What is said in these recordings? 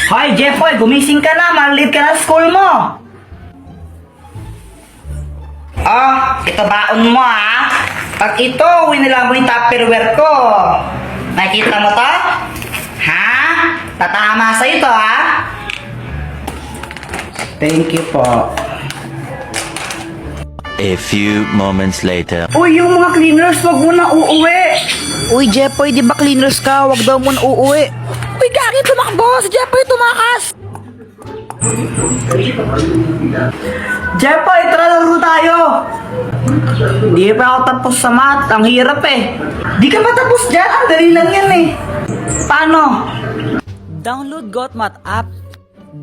Hoy, Jeffoy, gumising ka na. Malit ka na sa school mo. Oh, ito baon mo ha. Pag ito, winila mo yung Tupperware ko. Nakikita mo to? Ha? Tatama sa'yo to ha? Thank you po. A few moments later. Uy, yung mga cleaners, wag mo na uuwi. Uy, Jepoy, di ba cleaners ka? Wag daw mo na uuwi. Uy, Gagi, tumakbo! Si Jepoy tumakas! Jeffoy, tara laro tayo. Di pa ako tapos sa math. Ang hirap eh. Di ka ba tapos dyan? Ang dali lang yan eh. Paano? Download GotMath app.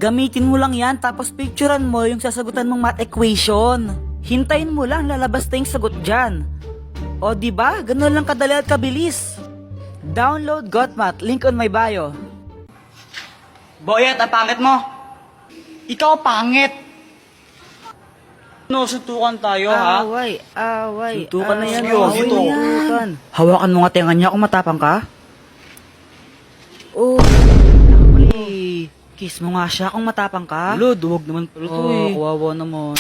Gamitin mo lang yan tapos picturean mo yung sasagutan mong math equation. Hintayin mo lang, lalabas na yung sagot dyan. O diba? Ganun lang kadali at kabilis. Download GotMath, link on my bio. Boyet, ang pangit mo. Ikaw pangit. No, suntukan tayo ha? Away. Suntukan na yan, away Yogi. na yan. Hawakan mo nga tenga niya kung matapang ka. Oh, Uy, kiss mo nga siya kung matapang ka. Lord, huwag naman pala to eh. Kawawa naman.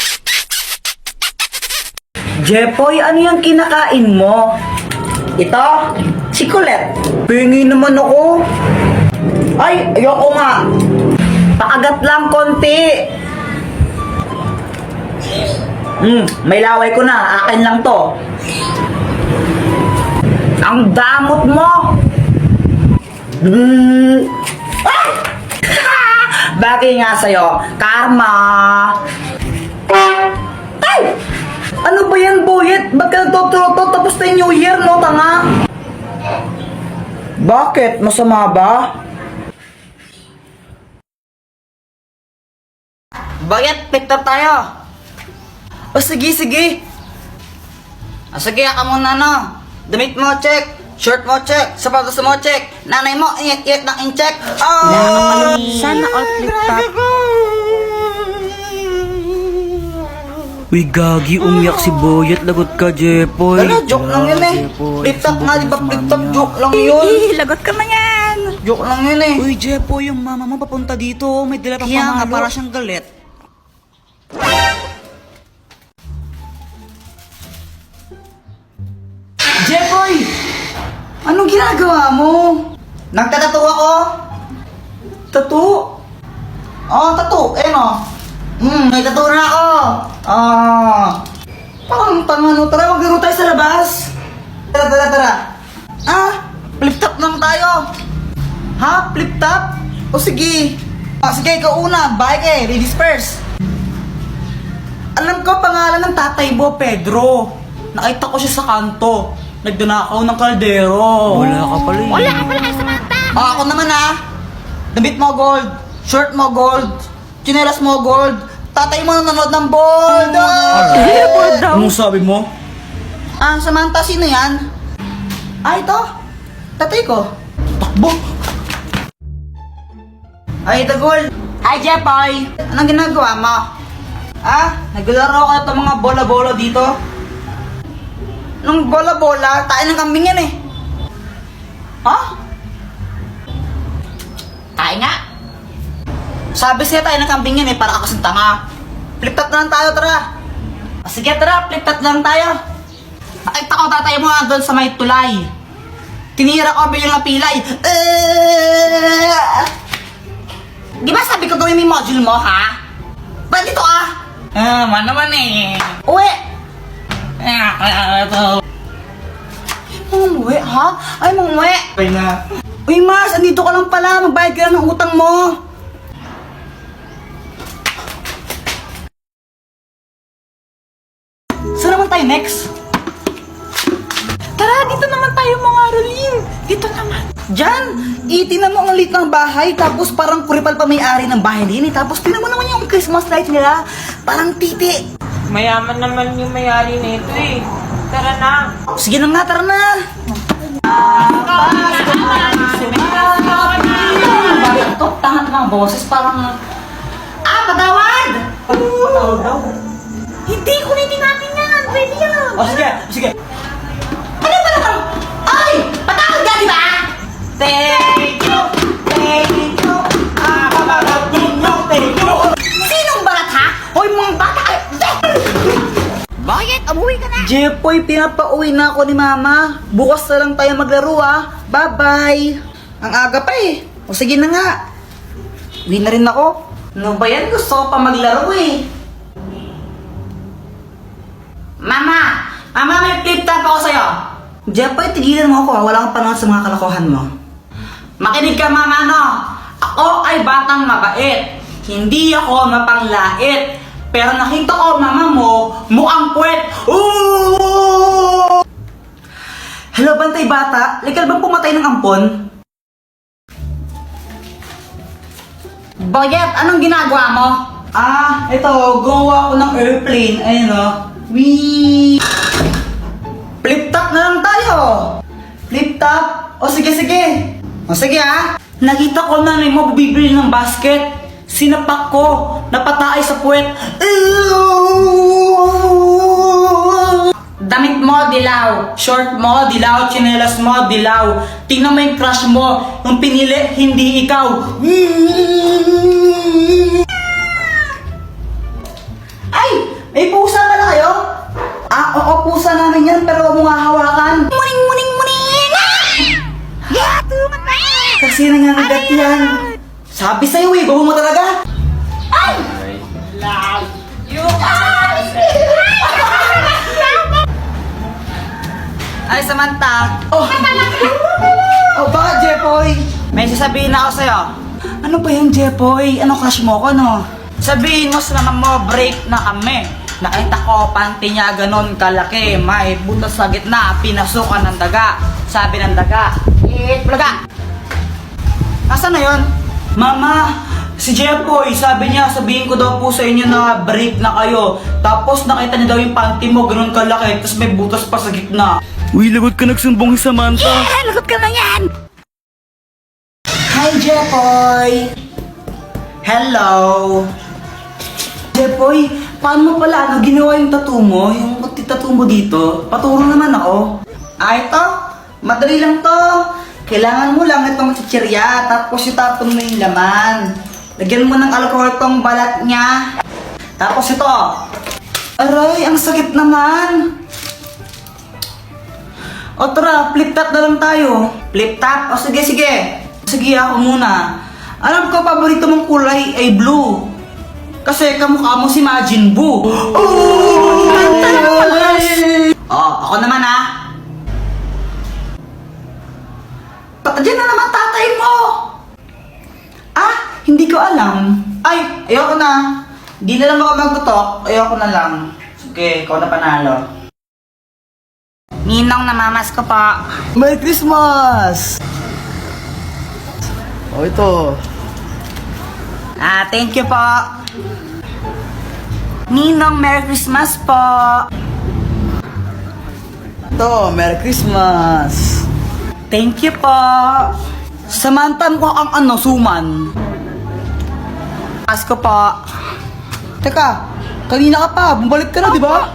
Jeffoy, ano yung kinakain mo? Ito? Si Colette. Pingi naman ako. Ay, ayoko nga. Pakagat lang konti. May laway ko na. Akin lang to. Ang damot mo. Ah! Bagay nga sa'yo. Karma. Ay! Ano ba yan, Boyet? Ba't ka nagtotoroto tapos na yung New Year, no, tanga? Bakit? Masama ba? Boyet, pick up tayo. O sige. Sige, ka muna, no? Damit mo, check. Shirt mo, check. Sapatos mo, check. Nanay mo, iyat ng in-check. Oh! Sana all flip top. Uy, Gagi, umiyak si Boyet. Lagot ka, Jepoy. Ano, joke lang yun eh. Flip top nga, di ba? Flip top, joke lang yun. Lagot ka na yan. Joke lang yun eh. Uy, Jepoy, yung mama mo papunta dito. May dala pang Kaya nga, pamalo. para siyang galit. Jeffoy! Anong ginagawa mo? Nagtatato ako? Tattoo? Oh, tattoo. Eh no. May tattoo na ako. Parang tanga no. Tara, maglaro tayo sa labas. Tara. Flip top lang tayo. Ha? Flip top? O sige. Sige, ikaw una. Bike eh. Ladies first. Alam ko pangalan ng tatay mo, Pedro. Nakita ko siya sa kanto. Nagdanakaw ng kaldero. Wala ka pala eh. Samantha. Ako naman Damit mo gold. Shirt mo gold. Chinelas mo gold. Tatay mo nanonood ng bold. Anong sabi mo? Samantha, sino yan? Ito. Tatay ko. Takbo. Ay, ito gold. Hi, Jeffoy. Anong ginagawa mo? Naglalaro ka itong mga bola-bola dito? Nung bola-bola, tayo ng kambing yan eh. Tayo nga. Sabi siya tayo ng kambing yan eh, para ako sa tanga. Flip top na lang tayo, tara. Sige, tara, flip top na lang tayo. Nakita ko tatay mo doon sa may tulay. Tinira ko bilang pilay. Di ba sabi ko gawin mo yung module mo, ha? Ba't dito man naman eh. Uwi! Umuwi, ha? Ay, umuwi. Ay na. Uy, Mars, andito ka lang pala. Magbayad ka lang ng utang mo. Saan naman tayo next? Tara, dito naman tayo mga Rolin. Dito naman. Diyan, itinan mo ang liit ng bahay, tapos parang kuripal pa may-ari ng bahay din. Tapos tinan mo naman yung Christmas light nila. Parang titi. Mayaman naman yung may-ari nito eh. Tara na. Sige na nga, tara na. Ito, tangat mga boses, parang... patawad! Patawad daw. Hindi, kulitin natin yan. Pwede yan. Sige. Ano ba naman? Ay! Patawad ka, di ba? Thank you. Jepoy, pinapauwi na ako ni Mama. Bukas na lang tayo maglaro Bye-bye. Ang aga pa eh. O sige na nga. Uwi na rin ako. Ano ba yan? Gusto ko pa maglaro eh. Mama! Mama, may flip top ako sa'yo. Jepoy, tigilan mo ako Wala kang panahon sa mga kalokohan mo. Makinig ka, Mama, no? Ako ay batang mabait. Hindi ako mapanglait. Pero nakita ko, Mama mo, mukhang puwet. Ooh! Hello, bantay bata. Legal bang pumatay ng ampon? Boyet, anong ginagawa mo? Ito, gawa ko ng airplane. Ayun Wee! Flip top na lang tayo. Flip top? O sige. O sige Nakita ko na mo bibili ng basket. Sinapak ko. Napataay sa puwet. Damit mo, dilaw. Short mo, dilaw. Tsinelas mo, dilaw. Tingnan mo yung crush mo. Yung pinili, hindi ikaw. Ay! May pusa pala kayo? Oo, pusa namin yan, pero huwag mo nga hawakan. Muning! Kasi nangangagat yan. Sabi sa'yo baho mo talaga. Ay! Love you guys! Ay, Samantha. Bakit, Jepoy? May sasabihin na ako sa'yo. Ano ba yung Jepoy? Ano crush mo ko, no? Sabihin mo sa naman mo, break na kami. Nakita ko, panty niya ganon kalaki. May butas sa gitna, pinasukan ng daga. Sabi ng daga, blaga. Nasaan na yun? Mama, si Jepoy, sabi niya, sabihin ko daw po sa inyo na break na kayo. Tapos nakita niya daw yung panty mo, ganon kalaki. Tapos may butas pa sa gitna. Uy, lagot ka nagsumbong sa Samantha. Lagot ka na yan! Hi, Jepoy! Hello! Jepoy, paano mo pala ginawa yung tattoo mo? Yung tattoo mo dito? Paturo naman ako. Ito, madali lang to. Kailangan mo lang itong chichirya, tapos itapon mo yung laman. Lagyan mo ng alcohol tong balat niya. Tapos ito. Aray, ang sakit naman. O tara, flip top na lang tayo. Flip top? O sige. Sige, ako muna. Alam ko, paborito mong kulay ay blue. Kasi kamukha mo si Majin Buu. Ako naman Diyan na naman tatay mo! Hindi ko alam. Ay, ayoko na. Di na lang ako magtutok. Ayoko na lang. Sige, ikaw na panalo. Ninong, namamas ko pa. Merry Christmas! O ito. Thank you po. Ninong, Merry Christmas po. Ito, Merry Christmas! Thank you po. Samantan ko ang suman. Asko po. Teka, kanina ka pa, bumalik ka na, di ba?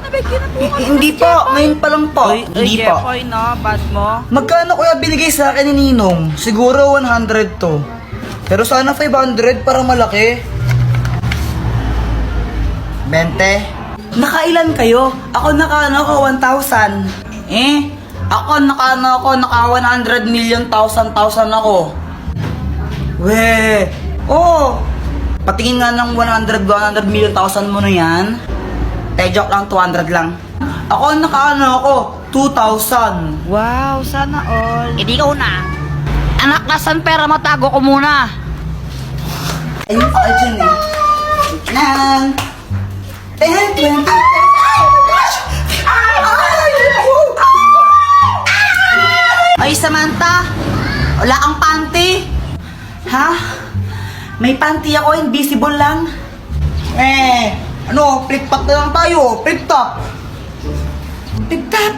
Hindi po, ngayon pa lang po. Hindi po. Jepoy, no? Bad mo. Magkano kuya binigay sa akin ni Ninong? Siguro 100 to. Pero sana 500 para malaki. 20. Nakailan kayo? Ako naka 1,000. Ako naka 100 million thousand ako. Patingin nga ng 100 million thousand mo na yan. Joke lang, 200 lang. Ako naka 2,000. Wow, sana all. Hindi ka una. Anak, nasan pera mo? Tago ko muna. Ayun pa ka dyan Nan. 10, 20, 30. Ay, my gosh! Ay, Samantha. Wala kang panty. Ha? May panty ako, invisible lang. Flip top na lang tayo. Flip top. Flip top.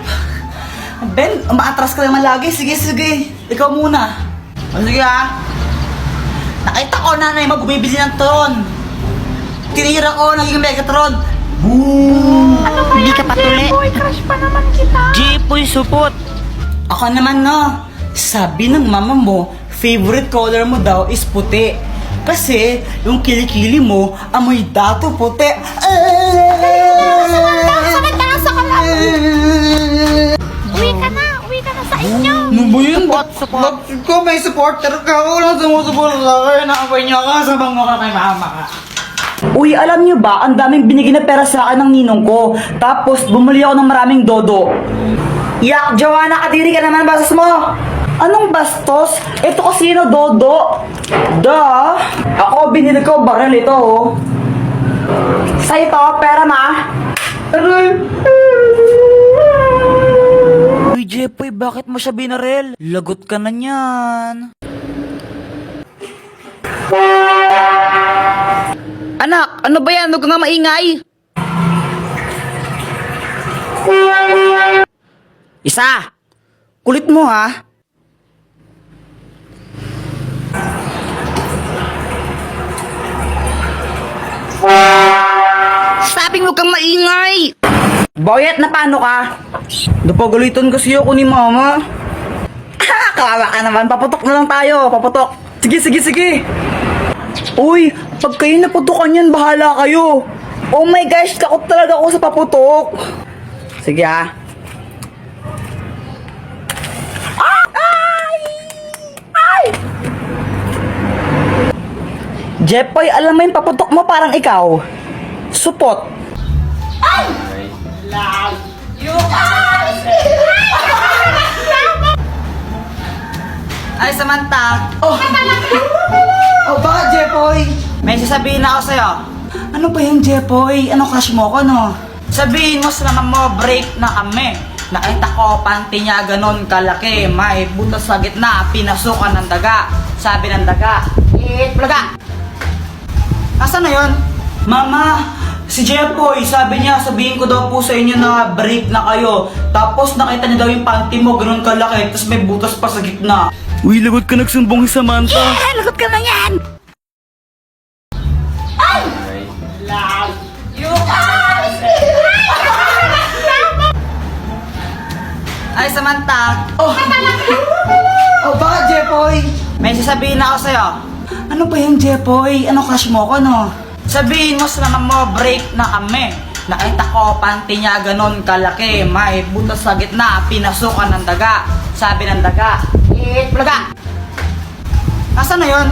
Ben, umaatras ka naman lagi. Sige. Ikaw muna. Sige Nakita ko nanay mo bumibili ng tron. Tinira ko, naging Megatron. Boom! Hindi ka patuli. Boy, crush pa naman kita. Jepoy, supot! Ako naman sabi ng mama mo, favorite color mo daw is puti. Kasi yung kilikili mo, amoy dato puti. Samantha, sa kalam. Uwi ka na sa inyo. Ano ba yun? Support. Ko may supporter ka. Walang sumusuport sa akin. Nakapay niya ka. Sabang mo ka kay mama ka. Uy, alam nyo ba, ang daming binigay na pera sa akin ng ninong ko. Tapos, bumili ako ng maraming dodo. Yak, Joanna, kadiri ka naman, bastos mo. Anong bastos? Ito kasi yun, dodo. Da. Ako, binili ko, baril ito, oh. Sa ito, pera ma. Uy, Jepoy, bakit mo siya binaril? Lagot ka na niyan. Anak, ano ba yan? Huwag ka nga maingay. Isa! Kulit mo ha? Sabing huwag kang maingay! Boyet, na paano ka? Napagalitan kasi ako ni mama. Kawawa ka naman, paputok na lang tayo, paputok. Sige. Uy, pag kayo naputukan yan, bahala kayo. Oh my gosh, takot talaga ako sa paputok. Sige ha. Ay! Jepoy, alam mo yung paputok mo parang ikaw. Supot. Ay, Samantha. Oh, bakit, Jepoy? May sasabihin ako sa'yo. Ano ba yan, Jepoy? Ano crush mo ko, no? Sabihin mo sa naman mo, break na kami. Nakita ko, panty niya ganon kalaki. May butas sa gitna, pinasukan ng daga. Sabi ng daga, plaga. Nasaan na yun? Mama, si Jepoy, sabi niya, sabihin ko daw po sa inyo na break na kayo. Tapos nakita niya daw yung panty mo, ganon kalaki. Tapos may butas pa sa gitna. Uy, lagot ka nagsumbong si Samantha. Lagot ka na yan. Ay, Samantha. Oh, bakit, Jepoy? May sasabihin ako sa'yo. Ano ba yan, Jepoy? Ano crush mo ko, no? Sabihin mo sa naman mo, break na kami. Nakita ko, panty niya ganon kalaki. May butas sa gitna, pinasukan ng daga. Sabi ng daga, plaga. Nasaan na yun?